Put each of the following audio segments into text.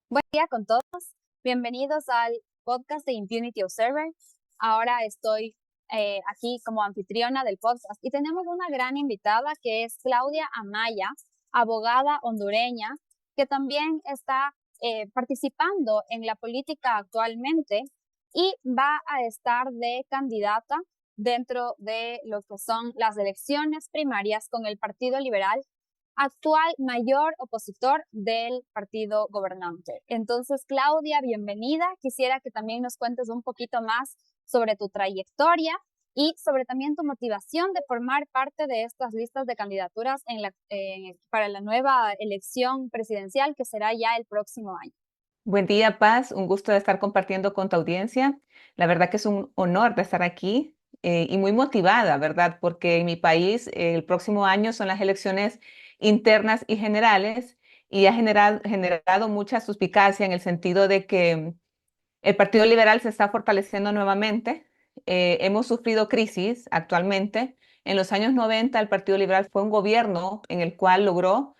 Buen día con todos. Bienvenidos al podcast de Impunity Observer. Ahora estoy aquí como anfitriona del podcast y tenemos una gran invitada que es Claudia Amaya, abogada hondureña, que también está participando en la política actualmente y va a estar de candidata dentro de lo que son las elecciones primarias con el Partido Liberal, actual mayor opositor del partido gobernante. Entonces, Claudia, bienvenida. Quisiera que también nos cuentes un poquito más sobre tu trayectoria y sobre también tu motivación de formar parte de estas listas de candidaturas para la nueva elección presidencial que será ya el próximo año. Buen día, Paz. Un gusto de estar compartiendo con tu audiencia. La verdad que es un honor de estar aquí y muy motivada, ¿verdad? Porque en mi país el próximo año son las elecciones internas y generales y ha generado mucha suspicacia en el sentido de que el Partido Liberal se está fortaleciendo nuevamente. Hemos sufrido crisis actualmente. En los años 90 el Partido Liberal fue un gobierno en el cual logró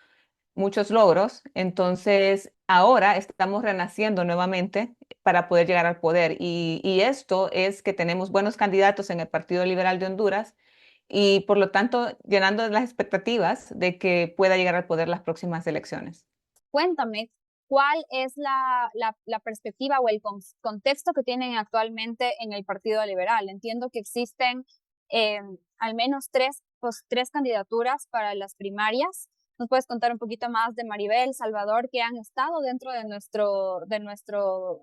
muchos logros. Entonces, ahora estamos renaciendo nuevamente para poder llegar al poder. Y esto es que tenemos buenos candidatos en el Partido Liberal de Honduras y, por lo tanto, llenando las expectativas de que pueda llegar al poder las próximas elecciones. Cuéntame, ¿cuál es la perspectiva o el contexto que tienen actualmente en el Partido Liberal? Entiendo que existen eh, al menos tres candidaturas para las primarias. ¿Nos puedes contar un poquito más de Maribel, Salvador, que han estado dentro de nuestro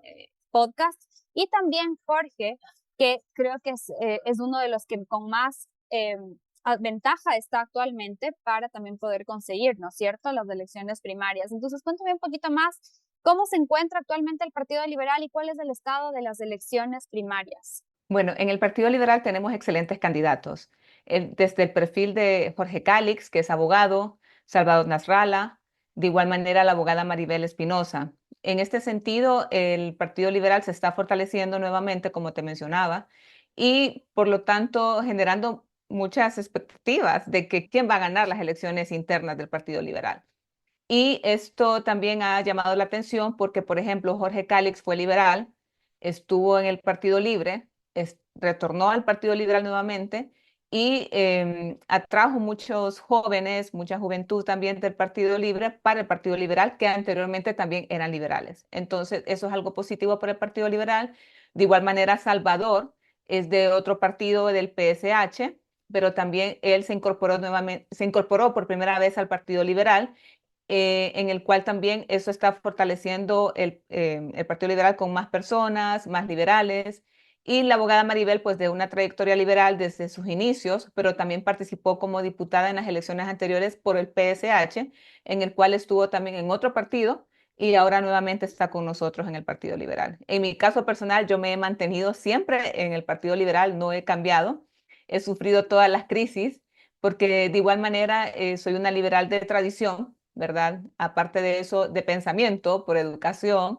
podcast? Y también Jorge, que creo que es uno de los que con más ventaja está actualmente para también poder conseguir, ¿no es cierto?, las elecciones primarias. Entonces, cuéntame un poquito más cómo se encuentra actualmente el Partido Liberal y cuál es el estado de las elecciones primarias. Bueno, en el Partido Liberal tenemos excelentes candidatos. Desde el perfil de Jorge Cálix, que es abogado, Salvador Nasralla, de igual manera la abogada Maribel Espinosa. En este sentido, el Partido Liberal se está fortaleciendo nuevamente, como te mencionaba, y por lo tanto generando muchas expectativas de que quién va a ganar las elecciones internas del Partido Liberal. Y esto también ha llamado la atención porque, por ejemplo, Jorge Cálix fue liberal, estuvo en el Partido Libre, retornó al Partido Liberal nuevamente y atrajo muchos jóvenes, mucha juventud también del Partido Libre para el Partido Liberal, que anteriormente también eran liberales. Entonces, eso es algo positivo para el Partido Liberal. De igual manera, Salvador es de otro partido del PSH, pero también él se incorporó por primera vez al Partido Liberal, en el cual también eso está fortaleciendo el Partido Liberal con más personas, más liberales. Y la abogada Maribel, pues de una trayectoria liberal desde sus inicios, pero también participó como diputada en las elecciones anteriores por el PSH, en el cual estuvo también en otro partido y ahora nuevamente está con nosotros en el Partido Liberal. En mi caso personal, yo me he mantenido siempre en el Partido Liberal, no he cambiado, he sufrido todas las crisis, porque de igual manera soy una liberal de tradición, ¿verdad? Aparte de eso, de pensamiento, por educación,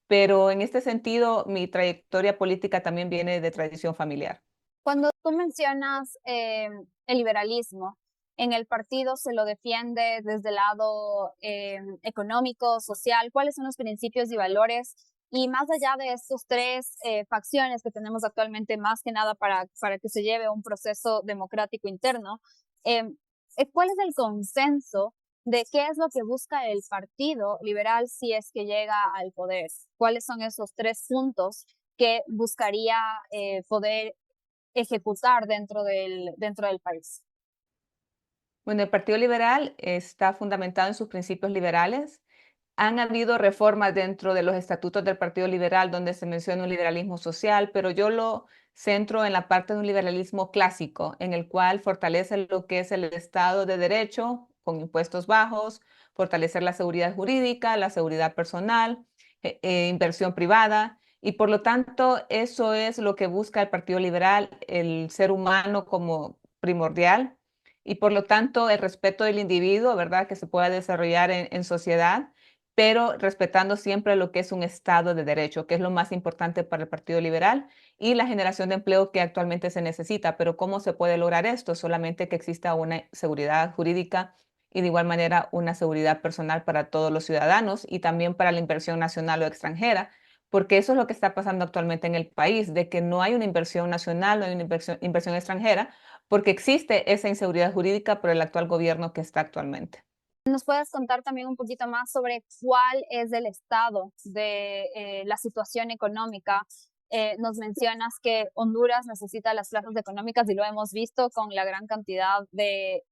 pero en este sentido, mi trayectoria política también viene de tradición familiar. Cuando tú mencionas el liberalismo, en el partido se lo defiende desde el lado económico, social, ¿cuáles son los principios y valores? Y más allá de estos tres facciones que tenemos actualmente, más que nada para que se lleve un proceso democrático interno, eh, ¿cuál es el consenso de qué es lo que busca el Partido Liberal si es que llega al poder? ¿Cuáles son esos tres puntos que buscaría poder ejecutar dentro del país? Bueno, el Partido Liberal está fundamentado en sus principios liberales. Han habido reformas dentro de los estatutos del Partido Liberal donde se menciona un liberalismo social, pero yo lo centro en la parte de un liberalismo clásico, en el cual fortalece lo que es el Estado de Derecho con impuestos bajos, fortalecer la seguridad jurídica, la seguridad personal, inversión privada, y por lo tanto eso es lo que busca el Partido Liberal, el ser humano como primordial, y por lo tanto el respeto del individuo, ¿verdad? Que se pueda desarrollar en sociedad, pero respetando siempre lo que es un Estado de Derecho, que es lo más importante para el Partido Liberal y la generación de empleo que actualmente se necesita. Pero ¿cómo se puede lograr esto? Solamente que exista una seguridad jurídica y de igual manera una seguridad personal para todos los ciudadanos y también para la inversión nacional o extranjera, porque eso es lo que está pasando actualmente en el país, de que no hay una inversión nacional, no hay una inversión extranjera, porque existe esa inseguridad jurídica por el actual gobierno que está actualmente. ¿Nos puedes contar también un poquito más sobre cuál es el estado de la situación económica? Nos mencionas que Honduras necesita las plazas económicas y lo hemos visto con la gran cantidad de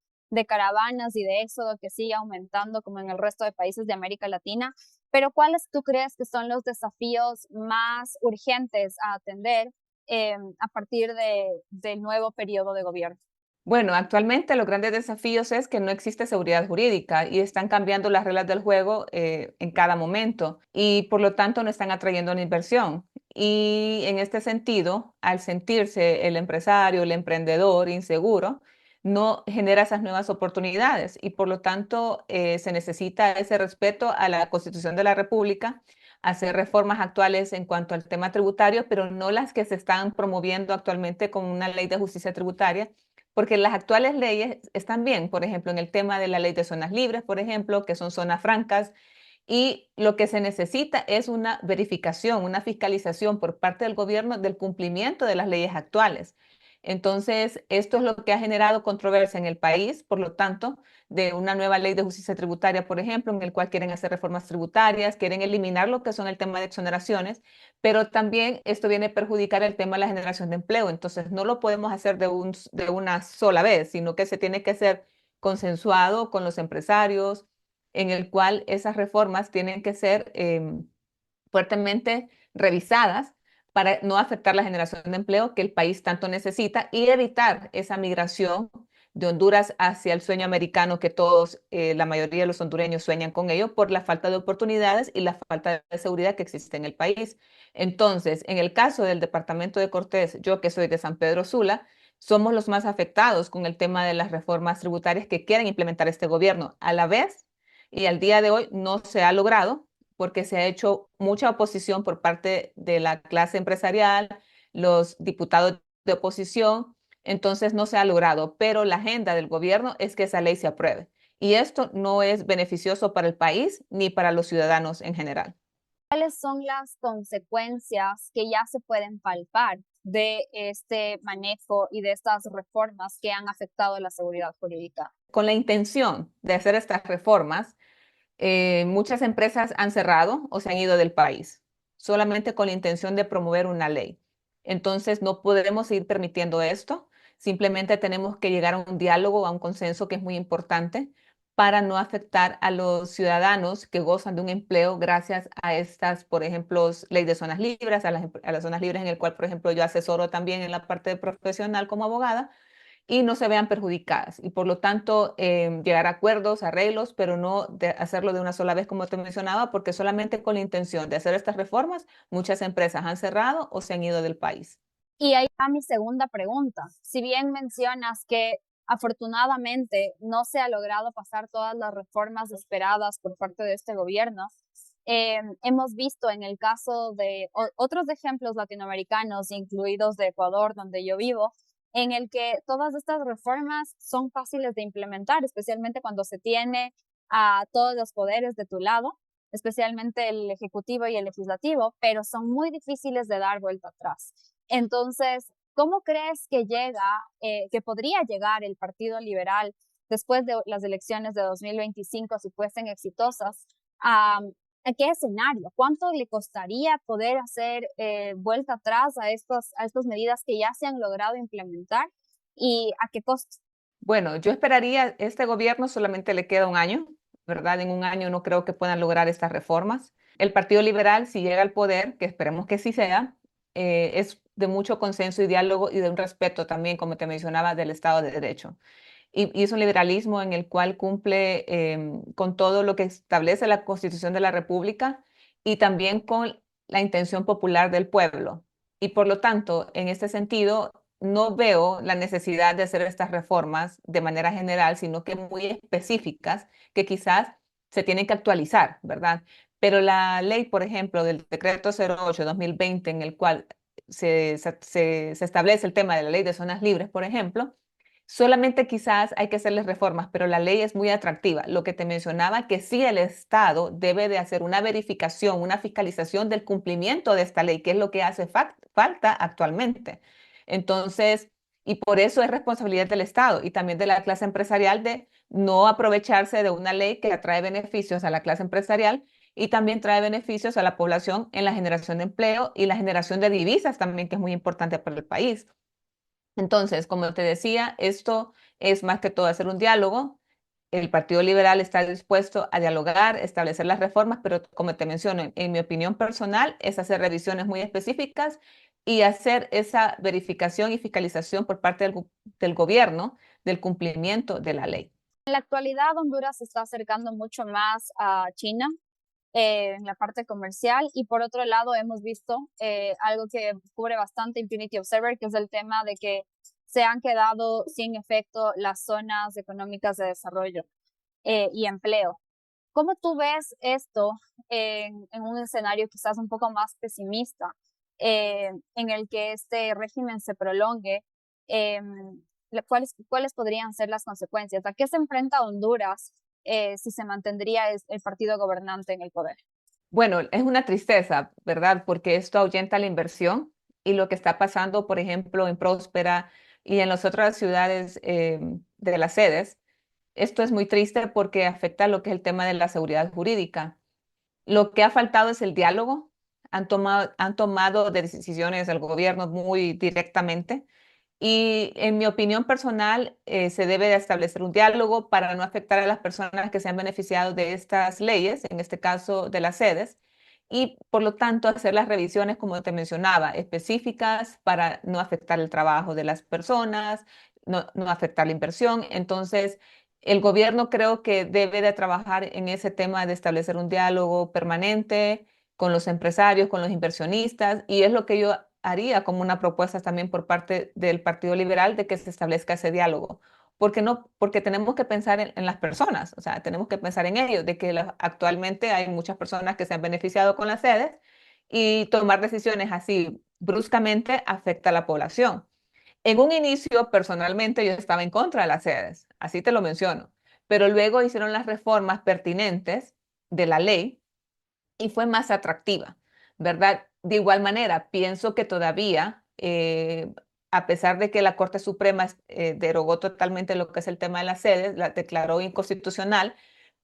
caravanas y de éxodo que sigue aumentando como en el resto de países de América Latina. Pero ¿cuáles tú crees que son los desafíos más urgentes a atender a partir del nuevo periodo de gobierno? Bueno, actualmente los grandes desafíos es que no existe seguridad jurídica y están cambiando las reglas del juego en cada momento y por lo tanto no están atrayendo una inversión. Y en este sentido, al sentirse el empresario, el emprendedor inseguro, no genera esas nuevas oportunidades y por lo tanto se necesita ese respeto a la Constitución de la República, hacer reformas actuales en cuanto al tema tributario, pero no las que se están promoviendo actualmente con una ley de justicia tributaria porque las actuales leyes están bien, por ejemplo, en el tema de la ley de zonas libres, por ejemplo, que son zonas francas, y lo que se necesita es una verificación, una fiscalización por parte del gobierno del cumplimiento de las leyes actuales. Entonces, esto es lo que ha generado controversia en el país, por lo tanto, de una nueva ley de justicia tributaria, por ejemplo, en el cual quieren hacer reformas tributarias, quieren eliminar lo que son el tema de exoneraciones, pero también esto viene a perjudicar el tema de la generación de empleo. Entonces, no lo podemos hacer de una sola vez, sino que se tiene que hacer consensuado con los empresarios, en el cual esas reformas tienen que ser fuertemente revisadas para no afectar la generación de empleo que el país tanto necesita y evitar esa migración de Honduras hacia el sueño americano que todos, la mayoría de los hondureños sueñan con ello por la falta de oportunidades y la falta de seguridad que existe en el país. Entonces, en el caso del departamento de Cortés, yo que soy de San Pedro Sula, somos los más afectados con el tema de las reformas tributarias que quieren implementar este gobierno. A la vez, y al día de hoy no se ha logrado porque se ha hecho mucha oposición por parte de la clase empresarial, los diputados de oposición, entonces no se ha logrado, pero la agenda del gobierno es que esa ley se apruebe. Y esto no es beneficioso para el país ni para los ciudadanos en general. ¿Cuáles son las consecuencias que ya se pueden palpar de este manejo y de estas reformas que han afectado la seguridad jurídica? Con la intención de hacer estas reformas, muchas empresas han cerrado o se han ido del país, solamente con la intención de promover una ley. Entonces, no podemos seguir permitiendo esto. Simplemente tenemos que llegar a un diálogo, a un consenso que es muy importante para no afectar a los ciudadanos que gozan de un empleo gracias a estas, por ejemplo, ley de zonas libres, a las zonas libres en el cual, por ejemplo, yo asesoro también en la parte profesional como abogada y no se vean perjudicadas y por lo tanto llegar a acuerdos, arreglos, pero no hacerlo de una sola vez como te mencionaba, porque solamente con la intención de hacer estas reformas, muchas empresas han cerrado o se han ido del país. Y ahí va mi segunda pregunta. Si bien mencionas que afortunadamente no se ha logrado pasar todas las reformas esperadas por parte de este gobierno, hemos visto en el caso de otros ejemplos latinoamericanos, incluidos de Ecuador, donde yo vivo, en el que todas estas reformas son fáciles de implementar, especialmente cuando se tiene a todos los poderes de tu lado, especialmente el ejecutivo y el legislativo, pero son muy difíciles de dar vuelta atrás. Entonces, ¿cómo crees que que podría llegar el Partido Liberal después de las elecciones de 2025, si fuesen exitosas, a qué escenario? ¿Cuánto le costaría poder hacer vuelta atrás a estas medidas que ya se han logrado implementar y a qué costo? Bueno, yo esperaría, este gobierno solamente le queda un año, ¿verdad? En un año no creo que puedan lograr estas reformas. El Partido Liberal, si llega al poder, que esperemos que sí sea, es de mucho consenso y diálogo y de un respeto también, como te mencionaba, del Estado de Derecho. Y es un liberalismo en el cual cumple con todo lo que establece la Constitución de la República y también con la intención popular del pueblo. Y por lo tanto, en este sentido, no veo la necesidad de hacer estas reformas de manera general, sino que muy específicas que quizás se tienen que actualizar, ¿verdad? Pero la ley, por ejemplo, del decreto 08/2020, en el cual se establece el tema de la ley de zonas libres, por ejemplo, Solamente quizás hay que hacerles reformas, pero la ley es muy atractiva. Lo que te mencionaba, que sí el Estado debe de hacer una verificación, una fiscalización del cumplimiento de esta ley, que es lo que hace falta actualmente. Entonces, y por eso es responsabilidad del Estado y también de la clase empresarial de no aprovecharse de una ley que atrae beneficios a la clase empresarial y también trae beneficios a la población en la generación de empleo y la generación de divisas también, que es muy importante para el país. Entonces, como te decía, esto es más que todo hacer un diálogo. El Partido Liberal está dispuesto a dialogar, establecer las reformas, pero como te menciono, en mi opinión personal, es hacer revisiones muy específicas y hacer esa verificación y fiscalización por parte del gobierno del cumplimiento de la ley. En la actualidad, Honduras se está acercando mucho más a China en la parte comercial y por otro lado hemos visto algo que cubre bastante Impunity Observer, que es el tema de que se han quedado sin efecto las zonas económicas de desarrollo y empleo. ¿Cómo tú ves esto en un escenario quizás un poco más pesimista, en el que este régimen se prolongue? Eh, ¿Cuáles podrían ser las consecuencias? ¿A qué se enfrenta Honduras si se mantendría el partido gobernante en el poder? Bueno, es una tristeza, ¿verdad? Porque esto ahuyenta la inversión y lo que está pasando, por ejemplo, en Próspera y en las otras ciudades de las sedes. Esto es muy triste porque afecta lo que es el tema de la seguridad jurídica. Lo que ha faltado es el diálogo. Han tomado decisiones el gobierno muy directamente y en mi opinión personal se debe de establecer un diálogo para no afectar a las personas que se han beneficiado de estas leyes, en este caso de las sedes, y por lo tanto hacer las revisiones, como te mencionaba, específicas para no afectar el trabajo de las personas, no afectar la inversión. Entonces, el gobierno creo que debe de trabajar en ese tema de establecer un diálogo permanente con los empresarios, con los inversionistas, y es lo que yo haría como una propuesta también por parte del Partido Liberal de que se establezca ese diálogo. Porque no, porque tenemos que pensar en las personas, o sea, tenemos que pensar en ellos, de que actualmente hay muchas personas que se han beneficiado con las sedes y tomar decisiones así bruscamente afecta a la población. En un inicio, personalmente, yo estaba en contra de las sedes, así te lo menciono, pero luego hicieron las reformas pertinentes de la ley y fue más atractiva, ¿verdad? De igual manera, pienso que todavía, a pesar de que la Corte Suprema derogó totalmente lo que es el tema de las sedes, la declaró inconstitucional,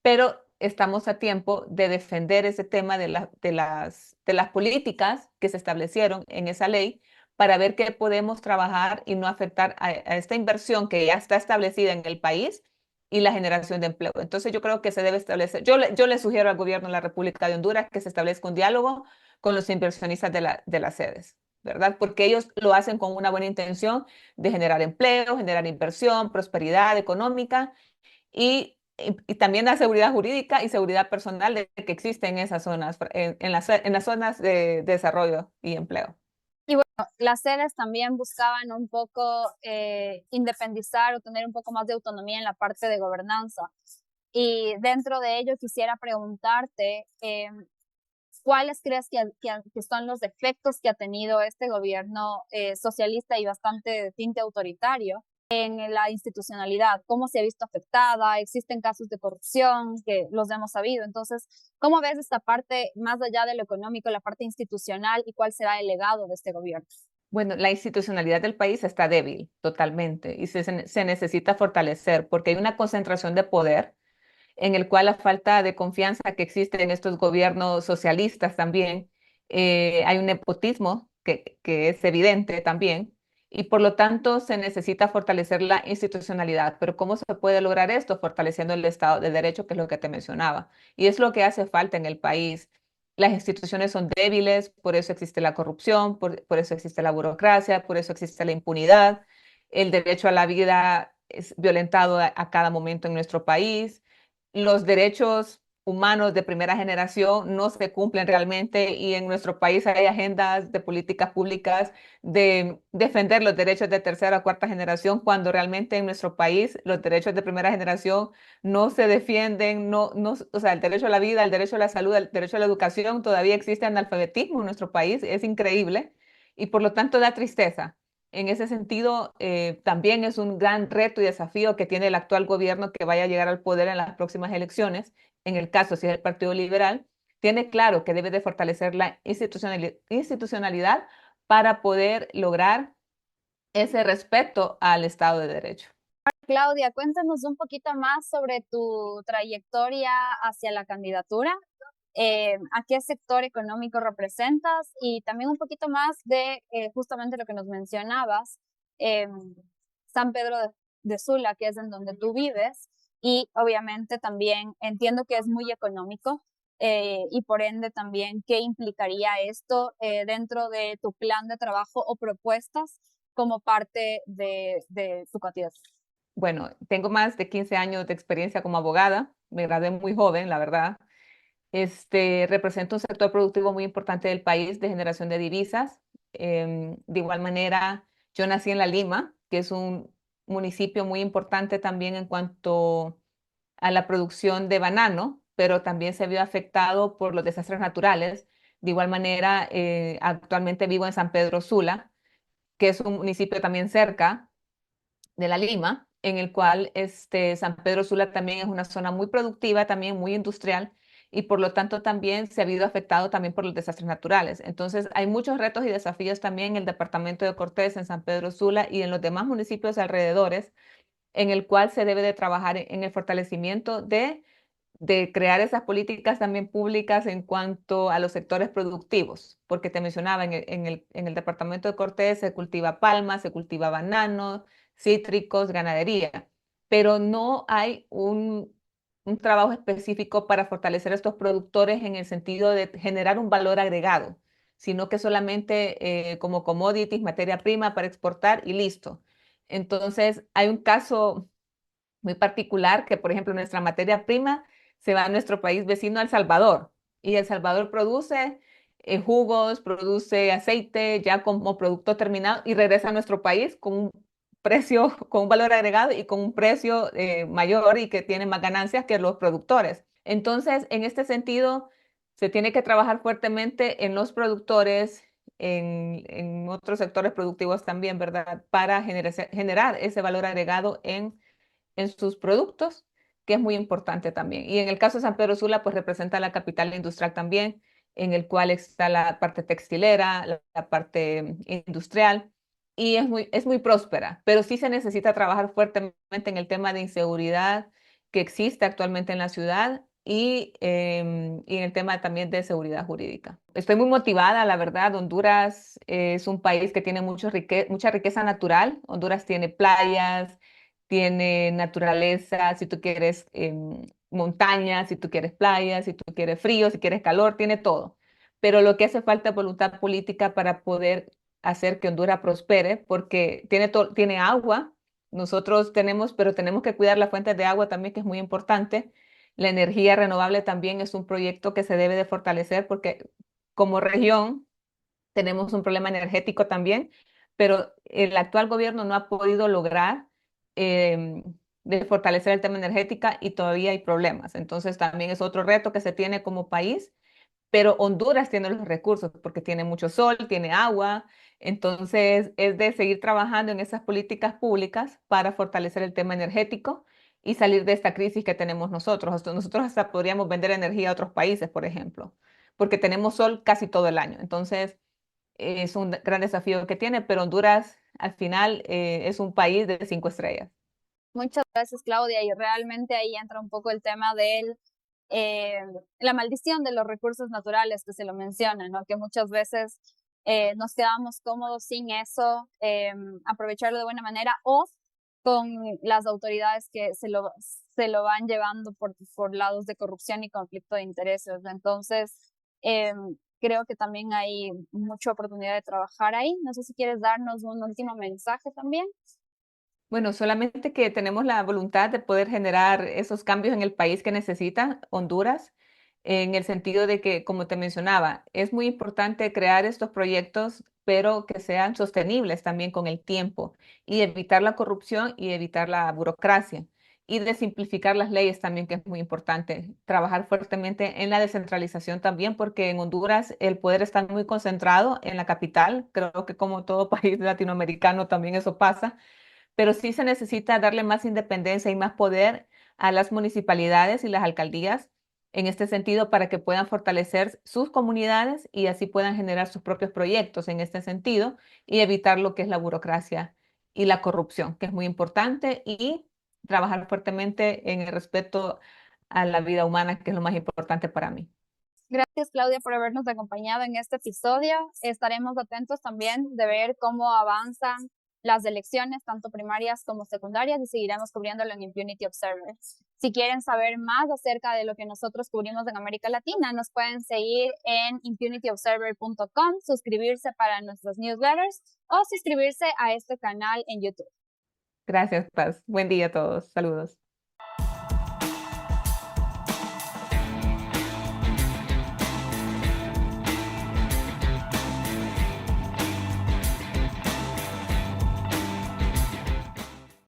pero estamos a tiempo de defender ese tema de las políticas que se establecieron en esa ley para ver qué podemos trabajar y no afectar a esta inversión que ya está establecida en el país y la generación de empleo. Entonces yo creo que se debe establecer, yo le sugiero al gobierno de la República de Honduras que se establezca un diálogo con los inversionistas de las sedes, ¿verdad? Porque ellos lo hacen con una buena intención de generar empleo, generar inversión, prosperidad económica y también la seguridad jurídica y seguridad personal de que existe en esas zonas, en las zonas de desarrollo y empleo. Y bueno, las sedes también buscaban un poco independizar o tener un poco más de autonomía en la parte de gobernanza. Y dentro de ello quisiera preguntarte, ¿cuáles crees que son los defectos que ha tenido este gobierno socialista y bastante de tinte autoritario en la institucionalidad? ¿Cómo se ha visto afectada? ¿Existen casos de corrupción que los hemos sabido? Entonces, ¿cómo ves esta parte más allá de lo económico, la parte institucional y cuál será el legado de este gobierno? Bueno, la institucionalidad del país está débil totalmente y se necesita fortalecer porque hay una concentración de poder en el cual la falta de confianza que existe en estos gobiernos socialistas también, hay un nepotismo que es evidente también, y por lo tanto se necesita fortalecer la institucionalidad. Pero ¿cómo se puede lograr esto? Fortaleciendo el Estado de Derecho, que es lo que te mencionaba. Y es lo que hace falta en el país. Las instituciones son débiles, por eso existe la corrupción, por eso existe la burocracia, por eso existe la impunidad. El derecho a la vida es violentado a cada momento en nuestro país. Los derechos humanos de primera generación no se cumplen realmente y en nuestro país hay agendas de políticas públicas de defender los derechos de tercera o cuarta generación cuando realmente en nuestro país los derechos de primera generación no se defienden, o sea, el derecho a la vida, el derecho a la salud, el derecho a la educación, todavía existe analfabetismo en nuestro país, es increíble y por lo tanto da tristeza En ese sentido, también es un gran reto y desafío que tiene el actual gobierno que vaya a llegar al poder en las próximas elecciones. En el caso, si es el Partido Liberal, tiene claro que debe de fortalecer la institucionalidad para poder lograr ese respeto al Estado de Derecho. Claudia, cuéntanos un poquito más sobre tu trayectoria hacia la candidatura, a qué sector económico representas y también un poquito más de justamente lo que nos mencionabas, San Pedro de Sula, que es en donde tú vives, y obviamente también entiendo que es muy económico y por ende también qué implicaría esto dentro de tu plan de trabajo o propuestas como parte de tu candidatura. Bueno, tengo más de 15 años de experiencia como abogada, me gradué muy joven, la verdad. Represento un sector productivo muy importante del país de generación de divisas. De igual manera, yo nací en La Lima, que es un municipio muy importante también en cuanto a la producción de banano, pero también se vio afectado por los desastres naturales. De igual manera, actualmente vivo en San Pedro Sula, que es un municipio también cerca de La Lima, en el cual San Pedro Sula también es una zona muy productiva, también muy industrial, y por lo tanto también se ha habido afectado también por los desastres naturales. Entonces hay muchos retos y desafíos también en el departamento de Cortés, en San Pedro Sula y en los demás municipios alrededores, en el cual se debe de trabajar en el fortalecimiento de crear esas políticas también públicas en cuanto a los sectores productivos, porque te mencionaba, en el departamento de Cortés se cultiva palma, se cultiva banano, cítricos, ganadería, pero no hay un trabajo específico para fortalecer a estos productores en el sentido de generar un valor agregado, sino que solamente como commodities, materia prima para exportar y listo. Entonces, hay un caso muy particular que, por ejemplo, nuestra materia prima se va a nuestro país vecino, El Salvador, y El Salvador produce jugos, produce aceite ya como producto terminado y regresa a nuestro país con un precio, con un valor agregado y con un precio mayor y que tiene más ganancias que los productores. Entonces, en este sentido, se tiene que trabajar fuertemente en los productores, en otros sectores productivos también, ¿verdad? Para generar ese valor agregado en sus productos, que es muy importante también. Y en el caso de San Pedro Sula, pues representa la capital industrial también, en el cual está la parte textilera, la parte industrial, y es muy próspera, pero sí se necesita trabajar fuertemente en el tema de inseguridad que existe actualmente en la ciudad y en el tema también de seguridad jurídica. Estoy muy motivada, la verdad. Honduras es un país que tiene mucha riqueza natural. Honduras tiene playas, tiene naturaleza, si tú quieres montaña, si tú quieres playa, si tú quieres frío, si quieres calor, tiene todo. Pero lo que hace falta es voluntad política para poder hacer que Honduras prospere, porque tiene agua, nosotros tenemos, pero tenemos que cuidar las fuentes de agua también, que es muy importante. La energía renovable también es un proyecto que se debe de fortalecer porque como región tenemos un problema energético también, pero el actual gobierno no ha podido lograr em, de fortalecer el tema energético y todavía hay problemas. Entonces también es otro reto que se tiene como país, pero Honduras tiene los recursos porque tiene mucho sol, tiene agua. Entonces es de seguir trabajando en esas políticas públicas para fortalecer el tema energético y salir de esta crisis que tenemos nosotros. Nosotros hasta podríamos vender energía a otros países, por ejemplo, porque tenemos sol casi todo el año. Entonces, es un gran desafío que tiene, pero Honduras al final es un país de 5 estrellas. Muchas gracias, Claudia. Y realmente ahí entra un poco el tema de eh, la maldición de los recursos naturales que se lo menciona, ¿no? Que muchas veces nos quedamos cómodos sin eso, aprovecharlo de buena manera o con las autoridades que se lo van llevando por lados de corrupción y conflicto de intereses. Entonces, creo que también hay mucha oportunidad de trabajar ahí. No sé si quieres darnos un último mensaje también. Bueno, solamente que tenemos la voluntad de poder generar esos cambios en el país que necesita Honduras, en el sentido de que, como te mencionaba, es muy importante crear estos proyectos, pero que sean sostenibles también con el tiempo y evitar la corrupción y evitar la burocracia. y de simplificar las leyes también, que es muy importante. Trabajar fuertemente en la descentralización también, porque en Honduras el poder está muy concentrado en la capital. Creo que como todo país latinoamericano también eso pasa, pero sí se necesita darle más independencia y más poder a las municipalidades y las alcaldías en este sentido para que puedan fortalecer sus comunidades y así puedan generar sus propios proyectos en este sentido y evitar lo que es la burocracia y la corrupción, que es muy importante, y trabajar fuertemente en el respeto a la vida humana, que es lo más importante para mí. Gracias, Claudia, por habernos acompañado en este episodio. Estaremos atentos también de ver cómo avanzan las elecciones, tanto primarias como secundarias, y seguiremos cubriéndolo en Impunity Observer. Si quieren saber más acerca de lo que nosotros cubrimos en América Latina, nos pueden seguir en impunityobserver.com, suscribirse para nuestros newsletters o suscribirse a este canal en YouTube. Gracias, Paz. Buen día a todos. Saludos.